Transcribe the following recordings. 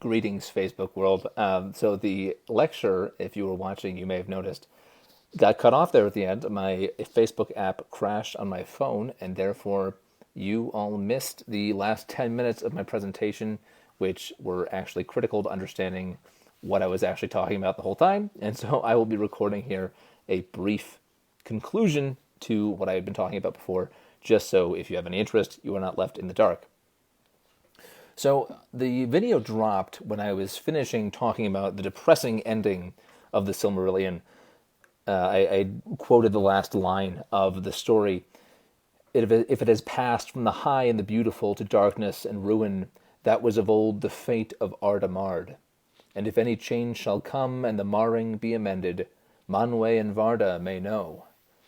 Greetings, Facebook world. So the lecture, if you were watching, you may have noticed, got cut off there at the end. My Facebook app crashed on my phone, and therefore you all missed the last 10 minutes of my presentation, which were actually critical to understanding what I was actually talking about the whole time. And so I will be recording here a brief conclusion to what I had been talking about before, just so if you have any interest, you are not left in the dark. So the video dropped when I was finishing talking about the depressing ending of the Silmarillion. I quoted the last line of the story. If it has passed from the high and the beautiful to darkness and ruin, that was of old the fate of Ardamard. And if any change shall come and the marring be amended, Manwë and Varda may know,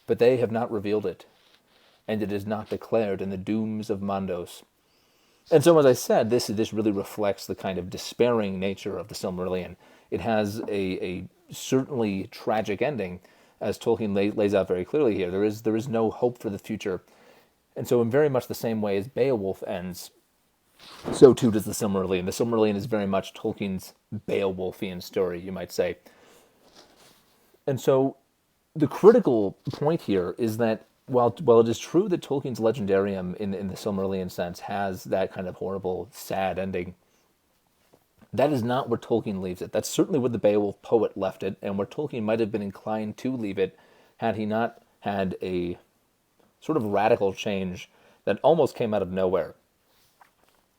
but they have not revealed it, and it is not declared in the dooms of Mandos. And so, as I said, this really reflects the kind of despairing nature of the Silmarillion. It has a certainly tragic ending, as Tolkien lays out very clearly here. There is no hope for the future. And so in very much the same way as Beowulf ends, so too does the Silmarillion. The Silmarillion is very much Tolkien's Beowulfian story, you might say. And so the critical point here is that while it is true that Tolkien's Legendarium in the Silmarillion sense has that kind of horrible, sad ending, that is not where Tolkien leaves it. That's certainly where the Beowulf poet left it, and where Tolkien might have been inclined to leave it had he not had a sort of radical change that almost came out of nowhere.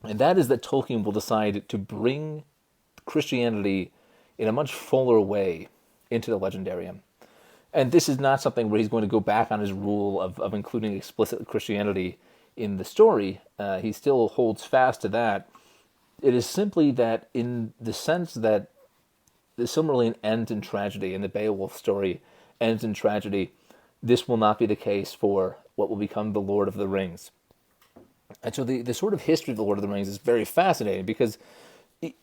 And that is that Tolkien will decide to bring Christianity in a much fuller way into the Legendarium. And this is not something where he's going to go back on his rule of including explicit Christianity in the story. He still holds fast to that. It is simply that in the sense that the Silmarillion ends in tragedy and the Beowulf story ends in tragedy, this will not be the case for what will become the Lord of the Rings. And so the sort of history of the Lord of the Rings is very fascinating because the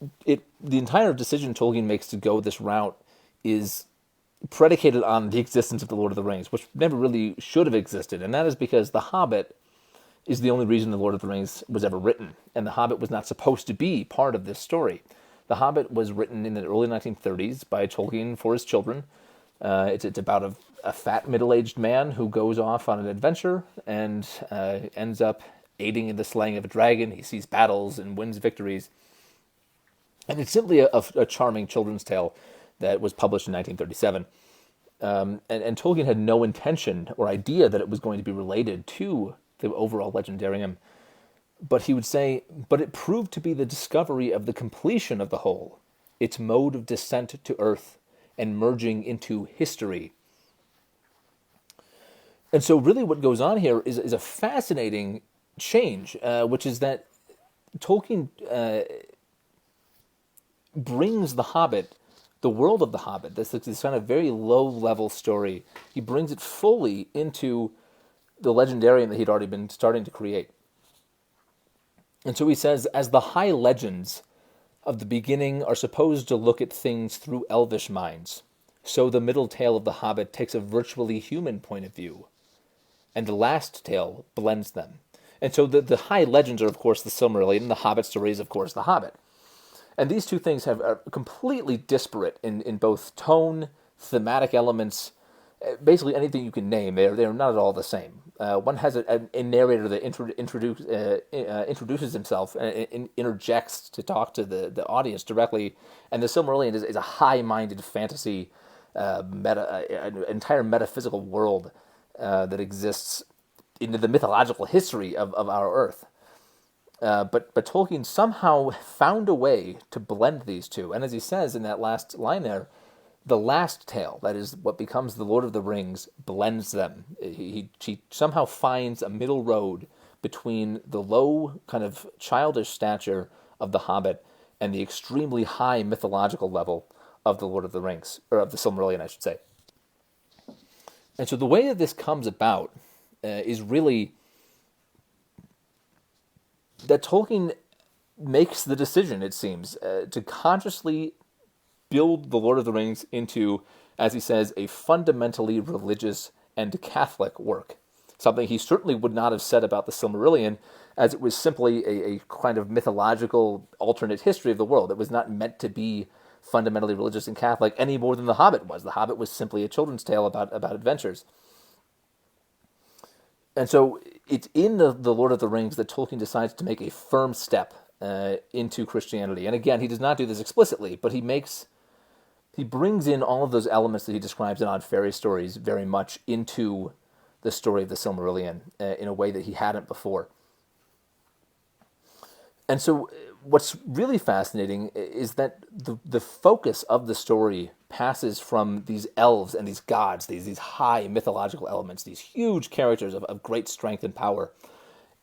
entire decision Tolkien makes to go this route is predicated on the existence of the Lord of the Rings, which never really should have existed. And that is because The Hobbit is the only reason the Lord of the Rings was ever written. And The Hobbit was not supposed to be part of this story. The Hobbit was written in the early 1930s by Tolkien for his children. It's about a fat middle-aged man who goes off on an adventure and ends up aiding in the slaying of a dragon. He sees battles and wins victories. And it's simply a charming children's tale that was published in 1937. And Tolkien had no intention or idea that it was going to be related to the overall Legendarium. But he would say, but it proved to be the discovery of the completion of the whole, its mode of descent to earth and merging into history. And so really what goes on here is a fascinating change, which is that Tolkien brings The Hobbit, the world of The Hobbit, this kind of very low-level story, he brings it fully into the Legendarium that he'd already been starting to create. And so he says, as the high legends of the beginning are supposed to look at things through elvish minds, so the middle tale of The Hobbit takes a virtually human point of view, and the last tale blends them. And so the high legends are, of course, the Silmarillion, and the Hobbit story is, of course, The Hobbit. And these two things are completely disparate in both tone, thematic elements, basically anything you can name. They're not at all the same. One has a narrator that introduces himself and interjects to talk to the audience directly, and the Silmarillion is a high-minded fantasy, an entire metaphysical world that exists in the mythological history of our Earth. But Tolkien somehow found a way to blend these two. And as he says in that last line there, the last tale, that is what becomes the Lord of the Rings, blends them. He somehow finds a middle road between the low, kind of childish stature of the Hobbit and the extremely high mythological level of the Lord of the Rings, or of the Silmarillion, I should say. And so the way that this comes about is really that Tolkien makes the decision, it seems, to consciously build the Lord of the Rings into, as he says, a fundamentally religious and Catholic work. something he certainly would not have said about the Silmarillion, as it was simply a kind of mythological alternate history of the world. It was not meant to be fundamentally religious and Catholic any more than The Hobbit was. The Hobbit was simply a children's tale about adventures. And so it's in the Lord of the Rings that Tolkien decides to make a firm step into Christianity. And again, he does not do this explicitly, but he brings in all of those elements that he describes in Odd Fairy Stories very much into the story of the Silmarillion in a way that he hadn't before. And so what's really fascinating is that the focus of the story passes from these elves and these gods, these high mythological elements, these huge characters of great strength and power,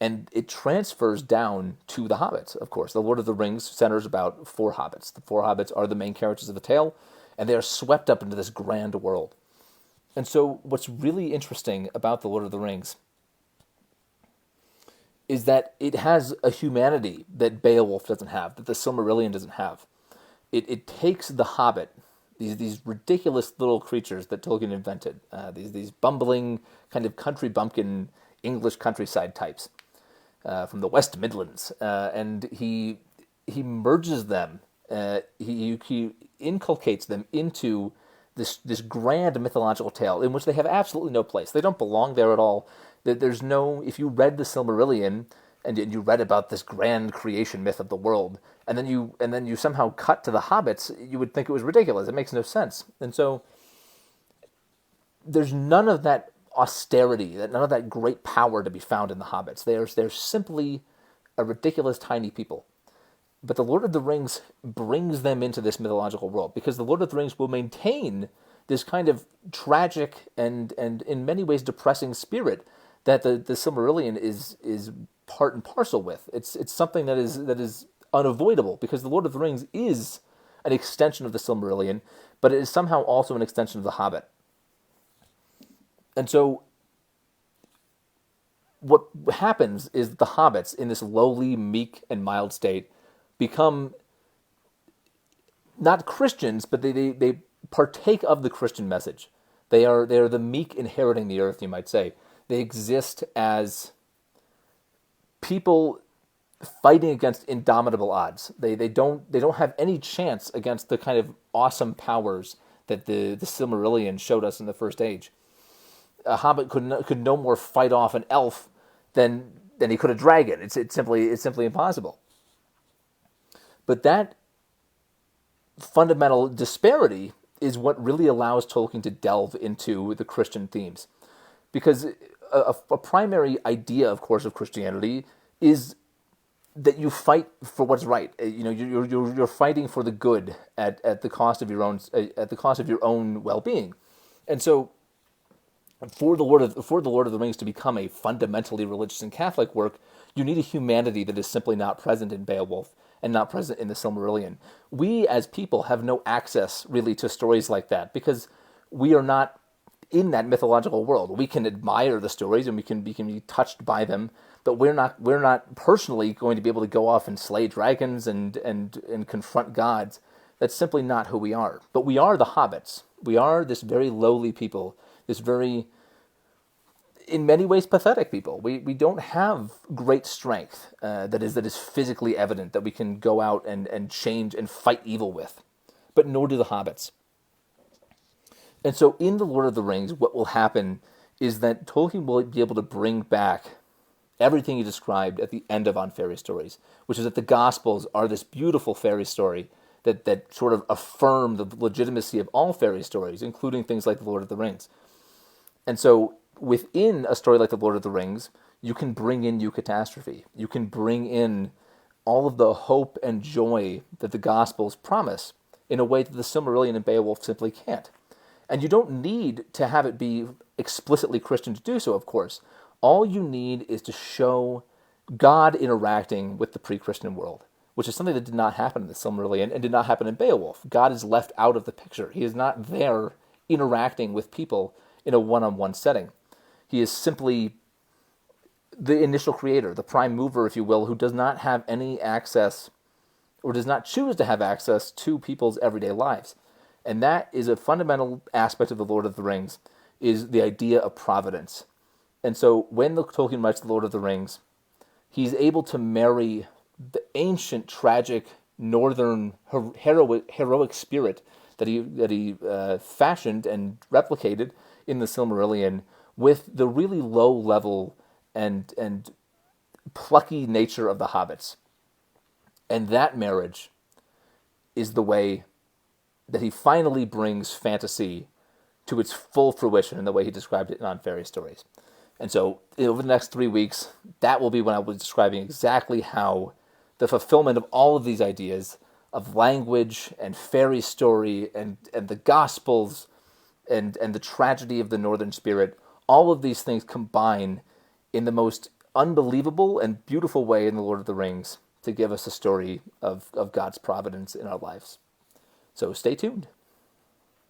and it transfers down to the hobbits, of course. The Lord of the Rings centers about 4 hobbits. The 4 hobbits are the main characters of the tale, and they are swept up into this grand world. And so what's really interesting about the Lord of the Rings is that it has a humanity that Beowulf doesn't have, that the Silmarillion doesn't have. It takes the Hobbit, these ridiculous little creatures that Tolkien invented, these bumbling kind of country bumpkin English countryside types from the West Midlands, and he merges them, he inculcates them into this grand mythological tale in which they have absolutely no place. They don't belong there at all. There's no, if you read the Silmarillion and you read about this grand creation myth of the world, and then you somehow cut to the hobbits, you would think it was ridiculous. It makes no sense. And so there's none of that austerity, none of that great power to be found in the hobbits. They're simply a ridiculous tiny people. But the Lord of the Rings brings them into this mythological world, because the Lord of the Rings will maintain this kind of tragic and in many ways depressing spirit that the Silmarillion is part and parcel with. It's something that is unavoidable, because the Lord of the Rings is an extension of the Silmarillion, but it is somehow also an extension of the Hobbit. And so what happens is the hobbits, in this lowly, meek, and mild state, become not Christians, but they partake of the Christian message. They are the meek inheriting the earth, you might say. They exist as people fighting against indomitable odds. They don't have any chance against the kind of awesome powers that the Silmarillion showed us in the First Age. A hobbit could no more fight off an elf than he could a dragon. It's simply impossible. But that fundamental disparity is what really allows Tolkien to delve into the Christian themes. Because a primary idea, of course, of Christianity is that you fight for what's right. You're fighting for the good at the cost of your own well-being. And so for the Lord of the Rings to become a fundamentally religious and Catholic work, you need a humanity that is simply not present in Beowulf and not present in the Silmarillion. We as people have no access really to stories like that, because we are not in that mythological world. We can admire the stories and we can be touched by them, but we're not personally going to be able to go off and slay dragons and confront gods. That's simply not who we are. But we are the hobbits. We are this very lowly people, this very, in many ways, pathetic people. We don't have great strength that is physically evident that we can go out and change and fight evil with. But nor do the hobbits. And so in The Lord of the Rings, what will happen is that Tolkien will be able to bring back everything he described at the end of On Fairy Stories, which is that the Gospels are this beautiful fairy story that sort of affirm the legitimacy of all fairy stories, including things like The Lord of the Rings. And so within a story like The Lord of the Rings, you can bring in eucatastrophe. You can bring in all of the hope and joy that the Gospels promise in a way that the Silmarillion and Beowulf simply can't. And you don't need to have it be explicitly Christian to do so, of course. All you need is to show God interacting with the pre-Christian world, which is something that did not happen in the Silmarillion and did not happen in Beowulf. God is left out of the picture. He is not there interacting with people in a one-on-one setting. He is simply the initial creator, the prime mover, if you will, who does not have any access or does not choose to have access to people's everyday lives. And that is a fundamental aspect of The Lord of the Rings, is the idea of providence. And so when the Tolkien writes The Lord of the Rings, he's able to marry the ancient, tragic, northern heroic spirit that he fashioned and replicated in the Silmarillion with the really low level and plucky nature of the hobbits. And that marriage is the way that he finally brings fantasy to its full fruition in the way he described it on Fairy Stories. And so over the next 3 weeks, that will be when I was describing exactly how the fulfillment of all of these ideas of language and fairy story and the Gospels and the tragedy of the Northern Spirit, all of these things combine in the most unbelievable and beautiful way in The Lord of the Rings to give us a story of God's providence in our lives. So stay tuned.